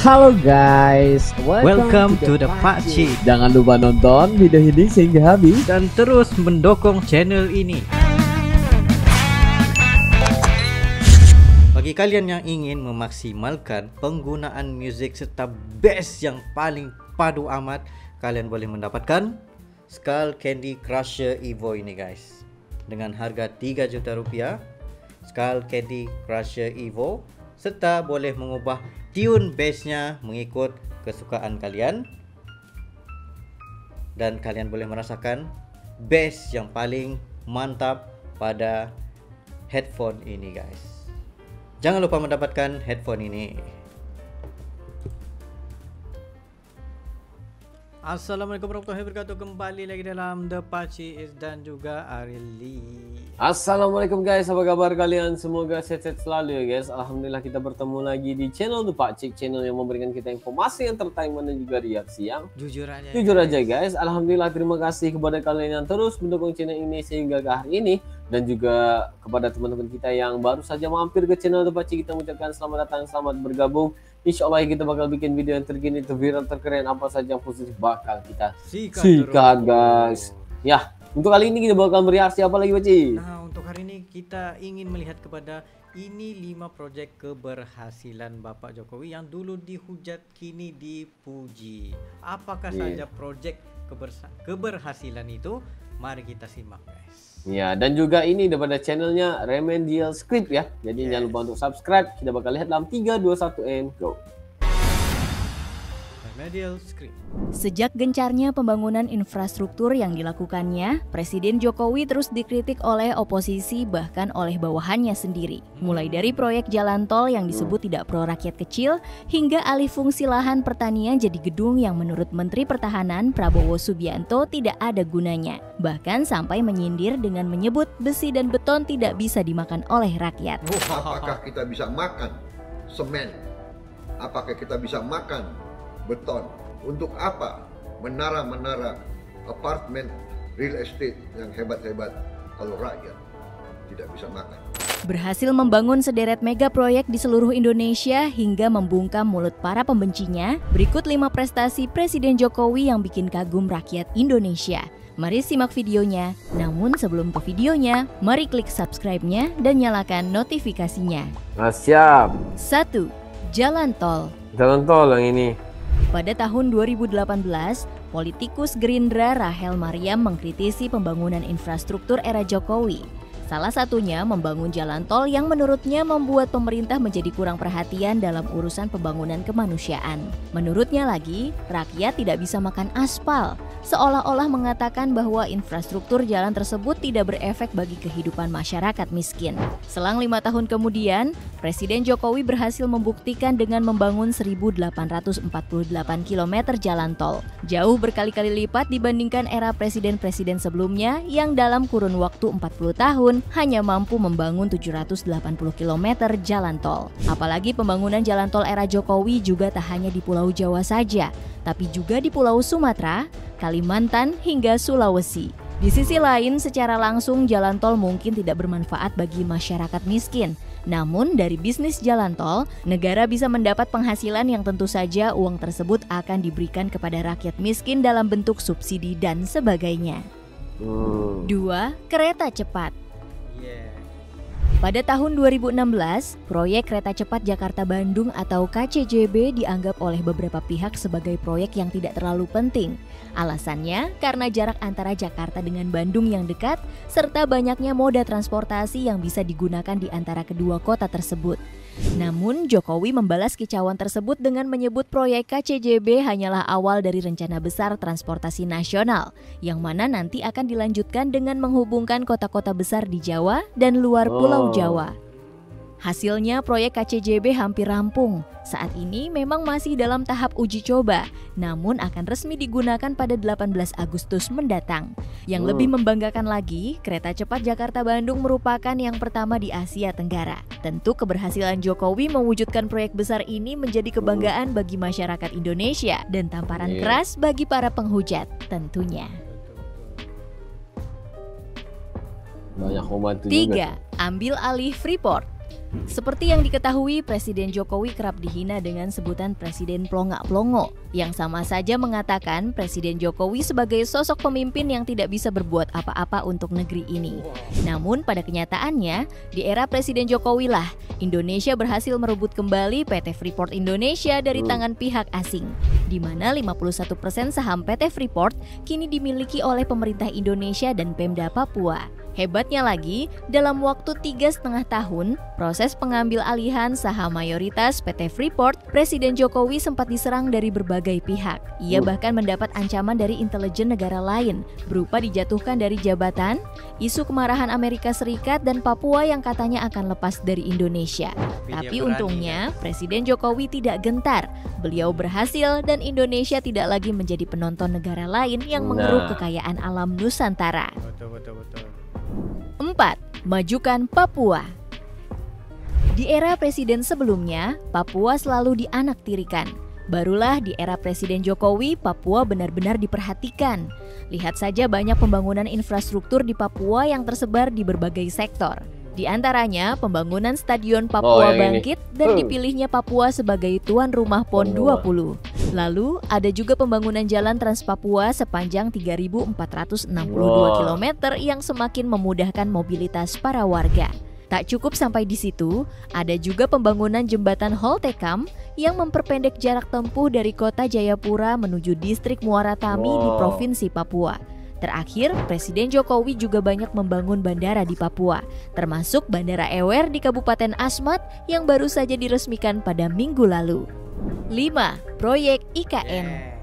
Halo guys, welcome to the Pakcik. Jangan lupa nonton video ini sehingga habis dan terus mendukung channel ini. Bagi kalian yang ingin memaksimalkan penggunaan musik serta bass yang paling padu amat, kalian boleh mendapatkan Skull Candy Crusher Evo ini guys. Dengan harga 3 juta rupiah, Skull Candy Crusher Evo, serta boleh mengubah tune bassnya mengikut kesukaan kalian, dan kalian boleh merasakan bass yang paling mantap pada headphone ini guys. Jangan lupa mendapatkan headphone ini. Assalamualaikum warahmatullahi wabarakatuh. Kembali lagi dalam The Pakcik dan juga Arili. Assalamualaikum guys, apa kabar kalian? Semoga sehat-sehat selalu ya guys. Alhamdulillah kita bertemu lagi di channel The Pakcik, channel yang memberikan kita informasi, entertainment dan juga reaksi yang jujur aja guys. Alhamdulillah, terima kasih kepada kalian yang terus mendukung channel ini sehingga ke hari ini, dan juga kepada teman-teman kita yang baru saja mampir ke channel The Pakcik, kita mengucapkan selamat datang, selamat bergabung. Insya Allah kita bakal bikin video yang terkini, terviral, terkeren, apa saja yang positif bakal kita sikat guys. Ya, untuk kali ini kita bakal bereaksi apa lagi Pakcik? Nah, untuk hari ini kita ingin melihat kepada ini 5 proyek keberhasilan Bapak Jokowi yang dulu dihujat kini dipuji. Apakah saja proyek keberhasilan itu? Mari kita simak guys. Ya, dan juga ini daripada channelnya Remedial Script ya. Jadi jangan lupa untuk subscribe. Kita bakal lihat dalam 3, 2, 1 and go. Remedial Script. Sejak gencarnya pembangunan infrastruktur yang dilakukannya, Presiden Jokowi terus dikritik oleh oposisi bahkan oleh bawahannya sendiri. Mulai dari proyek jalan tol yang disebut tidak pro rakyat kecil, hingga alih fungsi lahan pertanian jadi gedung yang menurut Menteri Pertahanan Prabowo Subianto tidak ada gunanya. Bahkan sampai menyindir dengan menyebut besi dan beton tidak bisa dimakan oleh rakyat. Apakah kita bisa makan semen? Apakah kita bisa makan beton? Untuk apa menara-menara apartemen real estate yang hebat-hebat kalau rakyat tidak bisa makan? Berhasil membangun sederet mega proyek di seluruh Indonesia hingga membungkam mulut para pembencinya. Berikut 5 prestasi Presiden Jokowi yang bikin kagum rakyat Indonesia. Mari simak videonya. Namun sebelum ke videonya, mari klik subscribe-nya dan nyalakan notifikasinya. Nah, siap. 1. Jalan tol. Jalan tol yang ini. Pada tahun 2018, politikus Gerindra Rachel Maryam mengkritisi pembangunan infrastruktur era Jokowi. Salah satunya membangun jalan tol yang menurutnya membuat pemerintah menjadi kurang perhatian dalam urusan pembangunan kemanusiaan. Menurutnya lagi, rakyat tidak bisa makan aspal, seolah-olah mengatakan bahwa infrastruktur jalan tersebut tidak berefek bagi kehidupan masyarakat miskin. Selang 5 tahun kemudian, Presiden Jokowi berhasil membuktikan dengan membangun 1.848 km jalan tol. Jauh berkali-kali lipat dibandingkan era presiden-presiden sebelumnya yang dalam kurun waktu 40 tahun hanya mampu membangun 780 km jalan tol. Apalagi pembangunan jalan tol era Jokowi juga tak hanya di Pulau Jawa saja, tapi juga di Pulau Sumatera, Kalimantan hingga Sulawesi. Di sisi lain, secara langsung jalan tol mungkin tidak bermanfaat bagi masyarakat miskin. Namun dari bisnis jalan tol, negara bisa mendapat penghasilan yang tentu saja uang tersebut akan diberikan kepada rakyat miskin dalam bentuk subsidi dan sebagainya. 2. Kereta cepat. Pada tahun 2016, proyek kereta cepat Jakarta-Bandung atau KCJB dianggap oleh beberapa pihak sebagai proyek yang tidak terlalu penting. Alasannya karena jarak antara Jakarta dengan Bandung yang dekat, serta banyaknya moda transportasi yang bisa digunakan di antara kedua kota tersebut. Namun Jokowi membalas kicauan tersebut dengan menyebut proyek KCJB hanyalah awal dari rencana besar transportasi nasional, yang mana nanti akan dilanjutkan dengan menghubungkan kota-kota besar di Jawa dan luar Pulau Jawa. Hasilnya proyek KCJB hampir rampung. Saat ini memang masih dalam tahap uji coba, namun akan resmi digunakan pada 18 Agustus mendatang. Yang lebih membanggakan lagi, kereta cepat Jakarta-Bandung merupakan yang pertama di Asia Tenggara. Tentu keberhasilan Jokowi mewujudkan proyek besar ini menjadi kebanggaan bagi masyarakat Indonesia dan tamparan keras bagi para penghujat tentunya. Banyak membantu 3. juga. Ambil alih Freeport. Seperti yang diketahui, Presiden Jokowi kerap dihina dengan sebutan Presiden Plonga-Plongo, yang sama saja mengatakan Presiden Jokowi sebagai sosok pemimpin yang tidak bisa berbuat apa-apa untuk negeri ini. Namun pada kenyataannya, di era Presiden Jokowi lah, Indonesia berhasil merebut kembali PT Freeport Indonesia dari tangan pihak asing, di mana 51% saham PT Freeport kini dimiliki oleh pemerintah Indonesia dan Pemda Papua. Hebatnya lagi, dalam waktu 3,5 tahun, proses pengambil alihan saham mayoritas PT Freeport, Presiden Jokowi sempat diserang dari berbagai pihak. Ia bahkan mendapat ancaman dari intelijen negara lain, berupa dijatuhkan dari jabatan, isu kemarahan Amerika Serikat dan Papua yang katanya akan lepas dari Indonesia. Tapi untungnya, Presiden Jokowi tidak gentar. Beliau berhasil dan Indonesia tidak lagi menjadi penonton negara lain yang mengeruk kekayaan alam Nusantara. Betul. 4. Majukan Papua. Di era presiden sebelumnya, Papua selalu dianaktirikan. Barulah di era Presiden Jokowi, Papua benar-benar diperhatikan. Lihat saja banyak pembangunan infrastruktur di Papua yang tersebar di berbagai sektor. Di antaranya pembangunan Stadion Papua Bangkit dan dipilihnya Papua sebagai tuan rumah PON 20. Lalu ada juga pembangunan jalan Trans Papua sepanjang 3.462 km yang semakin memudahkan mobilitas para warga. Tak cukup sampai di situ, ada juga pembangunan jembatan Holtekam yang memperpendek jarak tempuh dari kota Jayapura menuju distrik Muara Tami di Provinsi Papua. Terakhir, Presiden Jokowi juga banyak membangun bandara di Papua, termasuk Bandara Ewer di Kabupaten Asmat yang baru saja diresmikan pada minggu lalu. 5. Proyek IKN.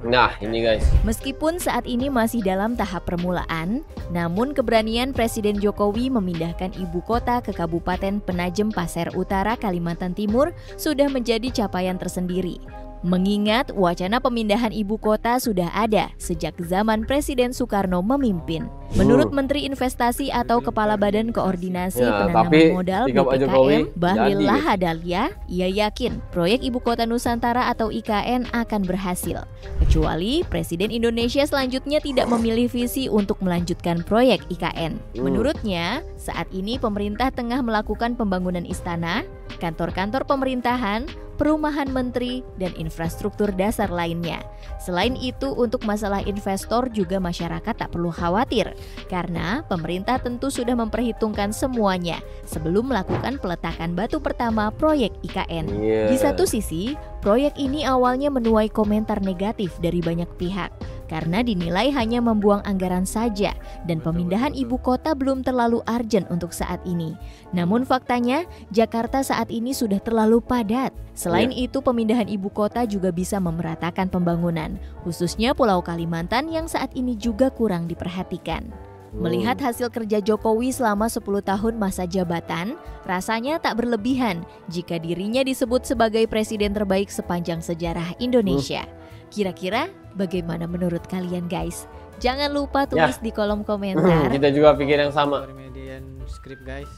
Nah, ini guys. Meskipun saat ini masih dalam tahap permulaan, namun keberanian Presiden Jokowi memindahkan ibu kota ke Kabupaten Penajem Pasir Utara, Kalimantan Timur sudah menjadi capaian tersendiri. Mengingat wacana pemindahan ibu kota sudah ada sejak zaman Presiden Soekarno memimpin. Menurut Menteri Investasi atau Kepala Badan Koordinasi Penanaman Modal BPKM, Bahlil Lahadalia, ia yakin proyek Ibu Kota Nusantara atau IKN akan berhasil. Kecuali Presiden Indonesia selanjutnya tidak memilih visi untuk melanjutkan proyek IKN. Menurutnya, saat ini pemerintah tengah melakukan pembangunan istana, kantor-kantor pemerintahan, perumahan menteri, dan infrastruktur dasar lainnya. Selain itu, untuk masalah investor juga masyarakat tak perlu khawatir, karena pemerintah tentu sudah memperhitungkan semuanya sebelum melakukan peletakan batu pertama proyek IKN. Di satu sisi, proyek ini awalnya menuai komentar negatif dari banyak pihak, karena dinilai hanya membuang anggaran saja dan pemindahan ibu kota belum terlalu urgent untuk saat ini. Namun faktanya, Jakarta saat ini sudah terlalu padat. Selain itu, pemindahan ibu kota juga bisa memeratakan pembangunan, khususnya Pulau Kalimantan yang saat ini juga kurang diperhatikan. Melihat hasil kerja Jokowi selama 10 tahun masa jabatan, rasanya tak berlebihan jika dirinya disebut sebagai presiden terbaik sepanjang sejarah Indonesia. Kira-kira bagaimana menurut kalian guys? Jangan lupa tulis di kolom komentar. Kita juga pikir yang sama. Median script guys,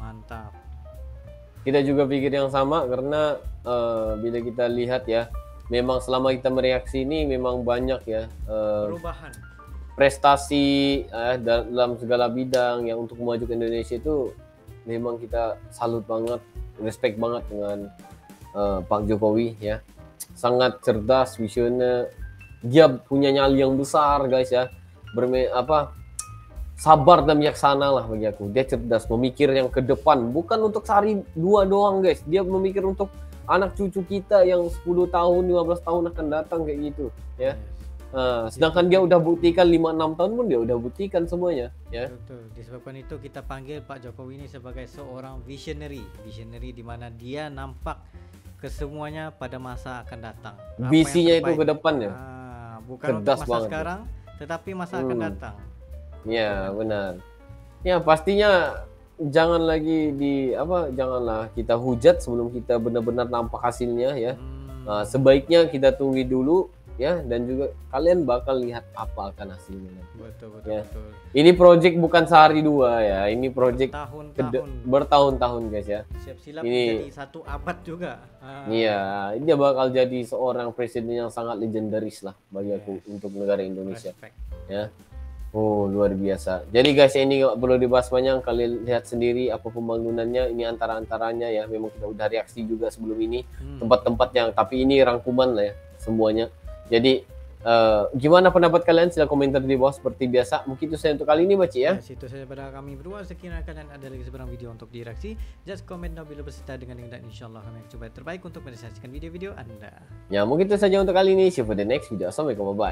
mantap. Kita juga pikir yang sama karena bila kita lihat ya, memang selama kita mereaksi ini memang banyak ya perubahan. Prestasi dalam segala bidang yang untuk memajukan Indonesia itu memang kita salut banget, respect banget dengan Pak Jokowi ya. Sangat cerdas, visioner. Dia punya nyali yang besar guys ya. Sabar dan bijaksana lah bagi aku. Dia cerdas, memikir yang ke depan, bukan untuk sehari dua doang guys. Dia memikir untuk anak cucu kita yang 10 tahun, 15 tahun akan datang kayak gitu ya. Sedangkan dia udah buktikan 5-6 tahun pun dia udah buktikan semuanya ya. Betul. Disebabkan itu kita panggil Pak Jokowi ini sebagai seorang visionary di mana dia nampak ke semuanya pada masa akan datang. Visinya itu ke depan ya. Bukan cerdas untuk masa banget sekarang, tetapi masa akan datang. Ya benar. Ya pastinya janganlah kita hujat sebelum kita benar-benar nampak hasilnya ya. Sebaiknya kita tunggu dulu ya, dan juga kalian bakal lihat apa akan hasilnya. Betul. Ini project bukan sehari dua ya, ini project bertahun-tahun guys ya. Siap-siap jadi 1 abad juga. Iya, dia bakal jadi seorang presiden yang sangat legendaris lah bagi aku untuk negara Indonesia. Respect. Ya. Oh, luar biasa. Jadi guys, ini nggak perlu dibahas banyak. Kalian lihat sendiri apa pembangunannya. Ini antara-antaranya ya. Memang kita udah reaksi juga sebelum ini. Tempat-tempat yang, tapi ini rangkuman lah ya semuanya. Jadi gimana pendapat kalian? Silahkan komentar di bawah seperti biasa. Mungkin itu saja untuk kali ini, Baci ya. Itu saja pada kami berdua. Sekiranya kalian ada lagi sebarang video untuk direaksi, just comment down below berserta dengan link, dan insyaallah kami coba terbaik untuk menyaksikan video-video Anda. Ya, mungkin itu saja untuk kali ini. See you for the next video. Assalamualaikum, bye.